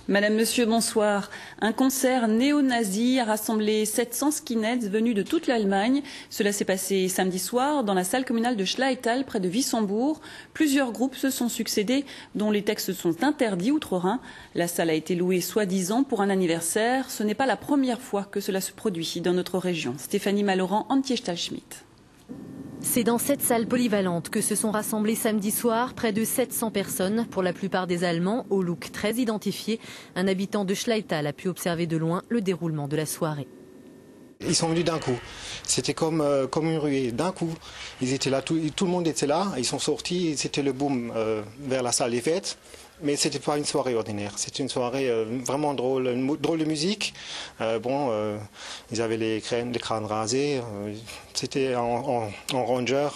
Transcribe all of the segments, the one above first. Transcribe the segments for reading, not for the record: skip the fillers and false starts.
Madame, Monsieur, bonsoir. Un concert néo-nazi a rassemblé 700 skinheads venus de toute l'Allemagne. Cela s'est passé samedi soir dans la salle communale de Schleital, près de Wissembourg. Plusieurs groupes se sont succédés, dont les textes sont interdits outre-Rhin. La salle a été louée soi-disant pour un anniversaire. Ce n'est pas la première fois que cela se produit dans notre région. Stéphanie Malorand, Antje Stahlschmidt. C'est dans cette salle polyvalente que se sont rassemblés samedi soir près de 700 personnes, pour la plupart des Allemands, au look très identifié. Un habitant de Schleital a pu observer de loin le déroulement de la soirée. Ils sont venus d'un coup. C'était comme une ruée. D'un coup, ils étaient là, tout le monde était là. Ils sont sortis, c'était le boom vers la salle des fêtes. Mais c'était pas une soirée ordinaire. C'était une soirée vraiment drôle, drôle de musique. Ils avaient les crânes rasés. C'était en ranger.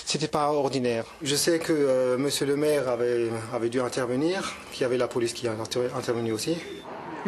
C'était pas ordinaire. Je sais que Monsieur le maire avait dû intervenir, qu'il y avait la police qui a intervenu aussi.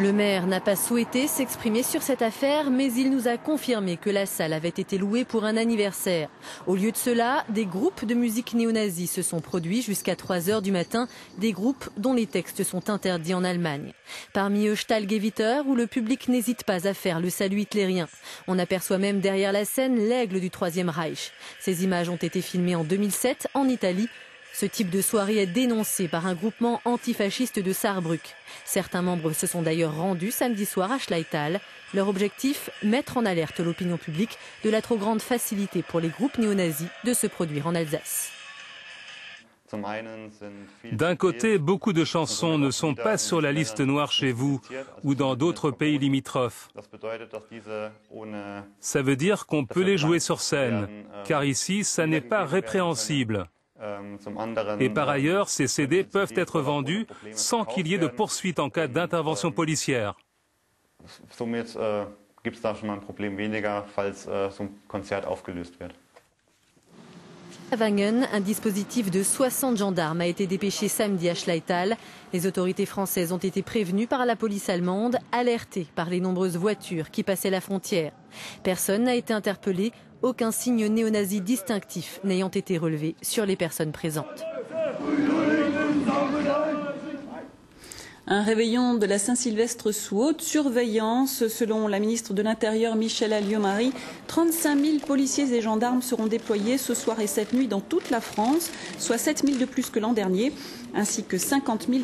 Le maire n'a pas souhaité s'exprimer sur cette affaire, mais il nous a confirmé que la salle avait été louée pour un anniversaire. Au lieu de cela, des groupes de musique néo-nazie se sont produits jusqu'à 3 h du matin, des groupes dont les textes sont interdits en Allemagne. Parmi eux, Stahlgewitter, où le public n'hésite pas à faire le salut hitlérien. On aperçoit même derrière la scène l'aigle du Troisième Reich. Ces images ont été filmées en 2007 en Italie. Ce type de soirée est dénoncé par un groupement antifasciste de Saarbrück. Certains membres se sont d'ailleurs rendus samedi soir à Schleital. Leur objectif, mettre en alerte l'opinion publique de la trop grande facilité pour les groupes néo-nazis de se produire en Alsace. D'un côté, beaucoup de chansons ne sont pas sur la liste noire chez vous ou dans d'autres pays limitrophes. Ça veut dire qu'on peut les jouer sur scène, car ici, ça n'est pas répréhensible. Et par ailleurs, ces CD peuvent être vendus sans qu'il y ait de poursuite en cas d'intervention policière. À Wangen, un dispositif de 60 gendarmes a été dépêché samedi à Schleital. Les autorités françaises ont été prévenues par la police allemande, alertées par les nombreuses voitures qui passaient la frontière. Personne n'a été interpellé, aucun signe néo-nazi distinctif n'ayant été relevé sur les personnes présentes. Un réveillon de la Saint-Sylvestre sous haute surveillance. Selon la ministre de l'Intérieur Michèle Alliot-Marie, 35 000 policiers et gendarmes seront déployés ce soir et cette nuit dans toute la France, soit 7 000 de plus que l'an dernier, ainsi que 50 000